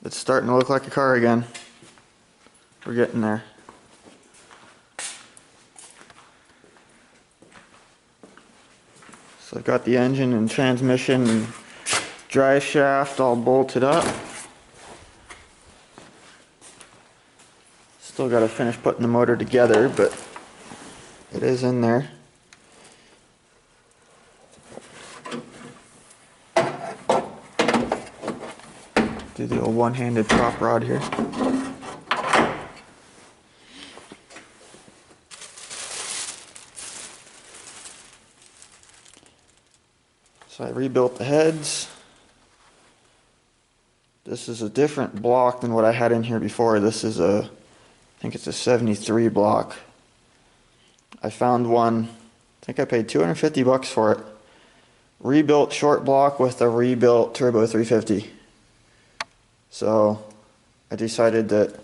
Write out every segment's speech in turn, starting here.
It's starting to look like a car again. We're getting there. So I've got the engine and transmission and drive shaft all bolted up. Still got to finish putting the motor together, but it is in there. Do the old one-handed prop rod here. So I rebuilt the heads. This is a different block than what I had in here before. This is I think it's a 73 block. I found one, I think I paid 250 bucks for it. Rebuilt short block with a rebuilt turbo 350. So I decided that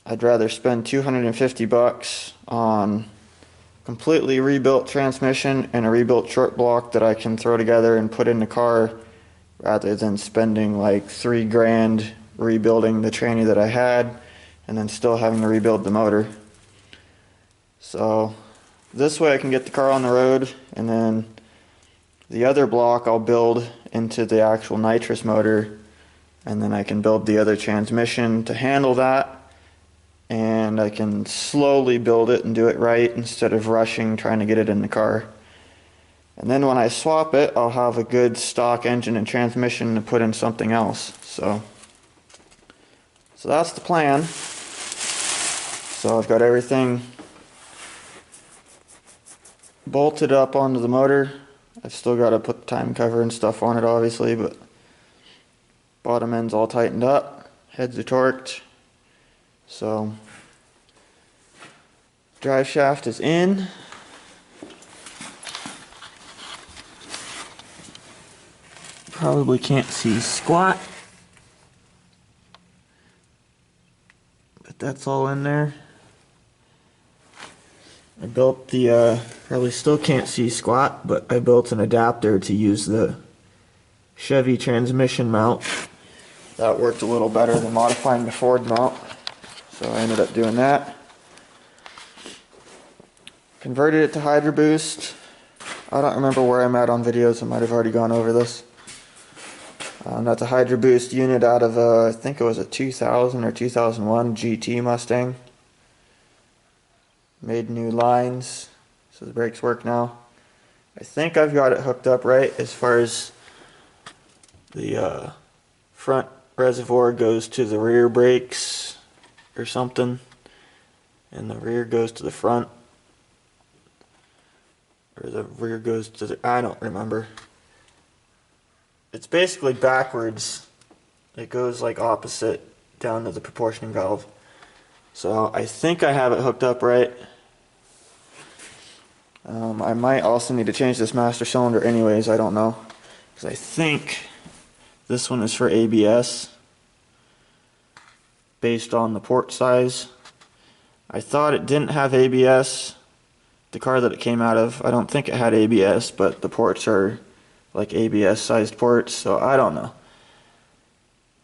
I'd rather spend 250 bucks on completely rebuilt transmission and a rebuilt short block that I can throw together and put in the car, rather than spending like $3,000 rebuilding the tranny that I had and then still having to rebuild the motor. So this way I can get the car on the road, and then the other block I'll build into the actual nitrous motor, and then I can build the other transmission to handle that, and I can slowly build it and do it right instead of rushing trying to get it in the car. And then when I swap it, I'll have a good stock engine and transmission to put in something else. So that's the plan. So I've got everything bolted up onto the motor. I've still got to put the time cover and stuff on it, obviously, but bottom end's all tightened up, heads are torqued. So drive shaft is in. Probably can't see squat, but that's all in there. I built the, probably still can't see squat, but I built an adapter to use the Chevy transmission mount. That worked a little better than modifying the Ford mount, so I ended up doing that. Converted it to Hydro Boost. I don't remember where I'm at on videos, I might have already gone over this. That's a Hydro Boost unit out of I think it was a 2000 or 2001 GT Mustang. Made new lines, so the brakes work now. I think I've got it hooked up right as far as the front reservoir goes to the rear brakes or something, and the rear goes to the front, or the rear goes to the, I don't remember. It's basically backwards. It goes like opposite down to the proportioning valve. So I think I have it hooked up right. I might also need to change this master cylinder anyways, I don't know. Because I think this one is for ABS based on the port size. I thought it didn't have ABS, the car that it came out of. I don't think it had ABS, but the ports are like ABS sized ports, so I don't know.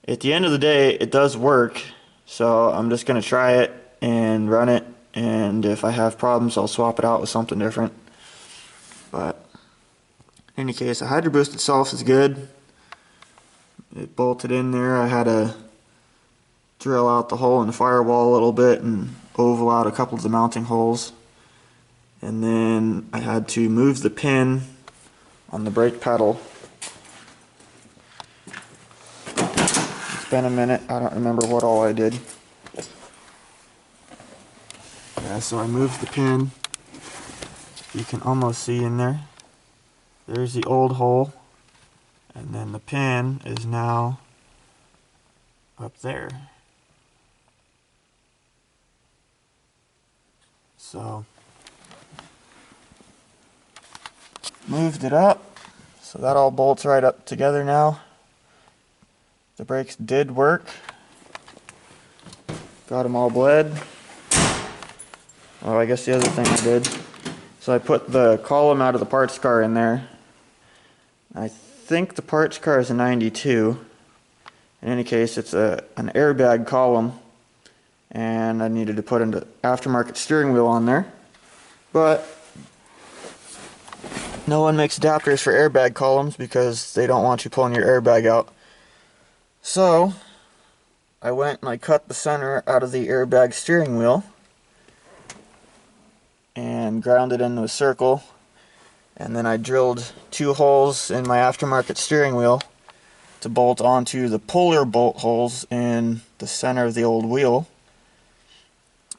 At the end of the day, it does work, so I'm just going to try it and run it, and if I have problems I'll swap it out with something different. But in any case, the Hydro Boost itself is good. It bolted in there. I had to drill out the hole in the firewall a little bit and oval out a couple of the mounting holes, and then I had to move the pin on the brake pedal. It's been a minute, I don't remember what all I did. Yeah, so I moved the pin. You can almost see in there. There's the old hole, and then the pin is now up there. So moved it up, so that all bolts right up together now. The brakes did work. Got them all bled. Oh, I guess the other thing I did, so I put the column out of the parts car in there. I think the parts car is a 92, In any case, it's an airbag column, and I needed to put an aftermarket steering wheel on there. But no one makes adapters for airbag columns because they don't want you pulling your airbag out. So I went and I cut the center out of the airbag steering wheel and ground it into a circle, and then I drilled 2 holes in my aftermarket steering wheel to bolt onto the puller bolt holes in the center of the old wheel.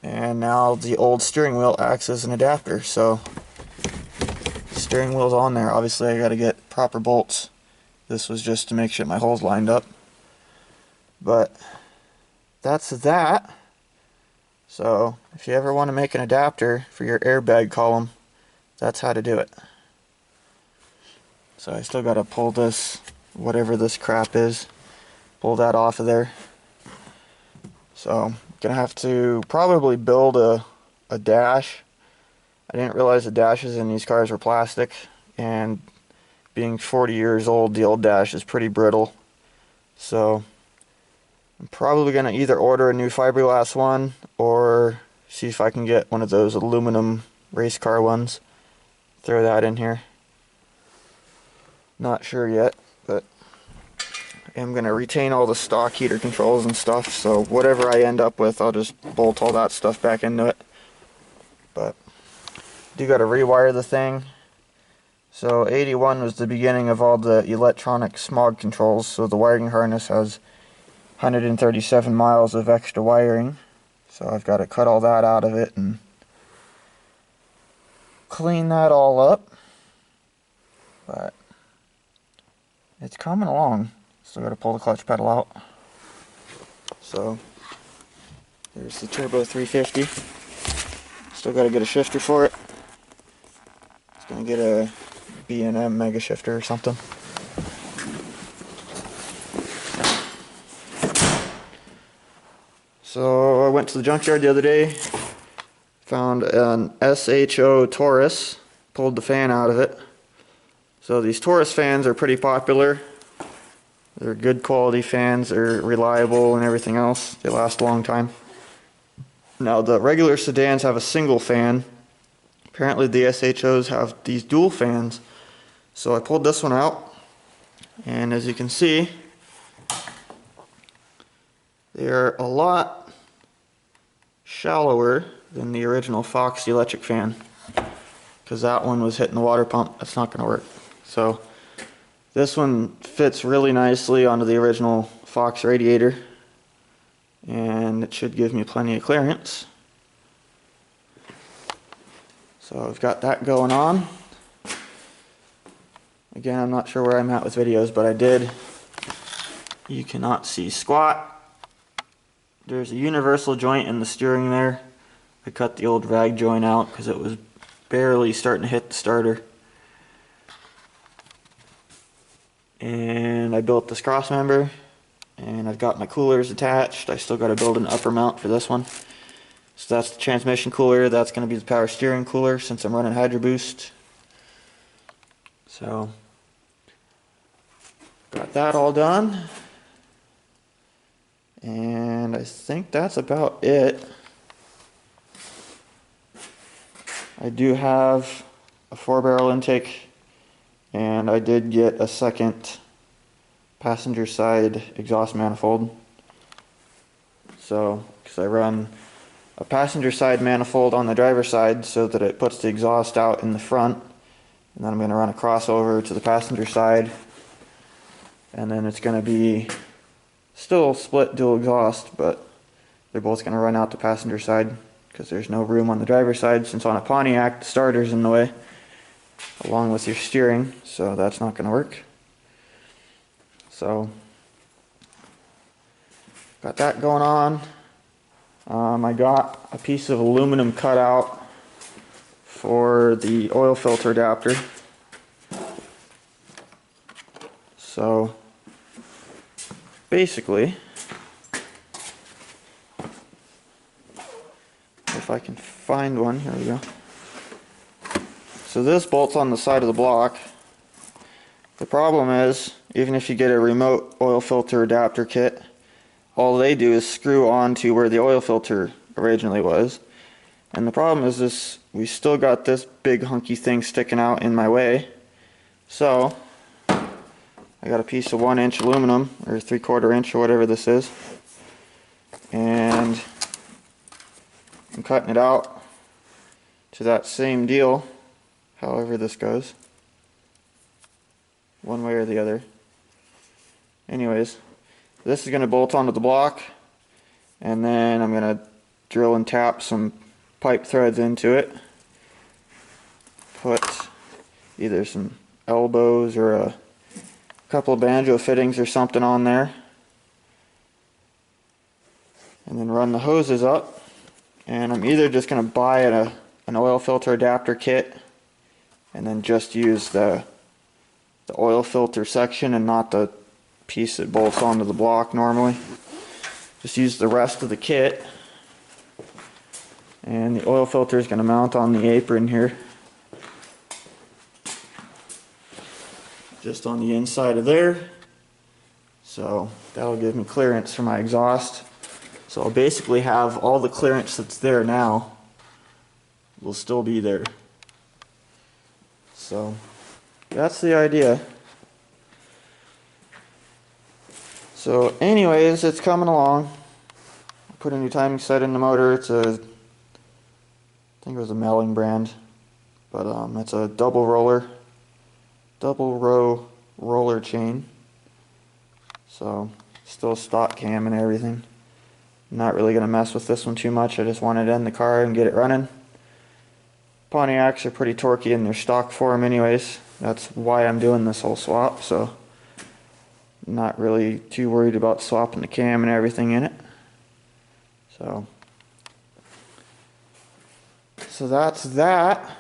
And now the old steering wheel acts as an adapter. So the steering wheel's on there. Obviously I gotta get proper bolts. This was just to make sure my holes lined up. But that's that. So if you ever want to make an adapter for your airbag column, that's how to do it. So I still gotta pull this, whatever this crap is, pull that off of there. So gonna have to probably build a dash. I didn't realize the dashes in these cars were plastic, and being 40 years old, the old dash is pretty brittle. So I'm probably gonna either order a new fiberglass one or see if I can get one of those aluminum race car ones. Throw that in here. Not sure yet, but I'm going to retain all the stock heater controls and stuff, so whatever I end up with, I'll just bolt all that stuff back into it. But do got to rewire the thing. So 81 was the beginning of all the electronic smog controls, so the wiring harness has 137 miles of extra wiring. So I've got to cut all that out of it and clean that all up. But it's coming along. Still got to pull the clutch pedal out. So there's the Turbo 350. Still got to get a shifter for it. It's going to get a B&M mega shifter or something. So I went to the junkyard the other day, found an SHO Taurus, pulled the fan out of it. So these Taurus fans are pretty popular. They're good quality fans, they're reliable and everything else. They last a long time. Now the regular sedans have a single fan. Apparently the SHOs have these dual fans. So I pulled this one out, and as you can see, they're a lot shallower than the original Fox electric fan, because that one was hitting the water pump. That's not going to work. So this one fits really nicely onto the original Fox radiator, and it should give me plenty of clearance. So I've got that going on. Again, I'm not sure where I'm at with videos, but I did. You cannot see squat. There's a universal joint in the steering there. I cut the old rag joint out because it was barely starting to hit the starter. And I built this cross member, and I've got my coolers attached. I still got to build an upper mount for this one. So that's the transmission cooler. That's going to be the power steering cooler since I'm running Hydro Boost. So got that all done. And I think that's about it. I do have a 4-barrel intake, and I did get a second passenger side exhaust manifold. So, because I run a passenger side manifold on the driver's side so that it puts the exhaust out in the front, and then I'm going to run a crossover to the passenger side, and then it's going to be still split dual exhaust, but they're both going to run out the passenger side because there's no room on the driver's side, since on a Pontiac the starter's in the way along with your steering, so that's not going to work. So got that going on. I got a piece of aluminum cutout for the oil filter adapter. So basically, if I can find one, here we go. So this bolts on the side of the block. The problem is even if you get a remote oil filter adapter kit, all they do is screw on to where the oil filter originally was. And the problem is this, we still got this big hunky thing sticking out in my way. So I got a piece of 1-inch aluminum, or 3/4 inch, or whatever this is, and I'm cutting it out to that same deal, however this goes, one way or the other. Anyways, this is going to bolt onto the block, and then I'm going to drill and tap some pipe threads into it, put either some elbows or a couple of banjo fittings or something on there, and then run the hoses up. And I'm either just going to buy an oil filter adapter kit and then just use the oil filter section and not the piece that bolts onto the block normally. Just use the rest of the kit, and the oil filter is going to mount on the apron here, just on the inside of there. So that'll give me clearance for my exhaust. So I'll basically have all the clearance that's there now will still be there. So that's the idea. So anyways, it's coming along. I put a new timing set in the motor. It's I think it was a Melling brand, but it's a double row roller chain. So still stock cam and everything. I'm not really going to mess with this one too much. I just wanted it in the car and get it running. Pontiacs are pretty torquey in their stock form anyways. That's why I'm doing this whole swap. So not really too worried about swapping the cam and everything in it. So that's that.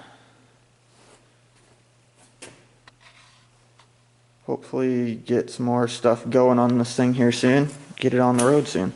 Hopefully get some more stuff going on this thing here soon. Get it on the road soon.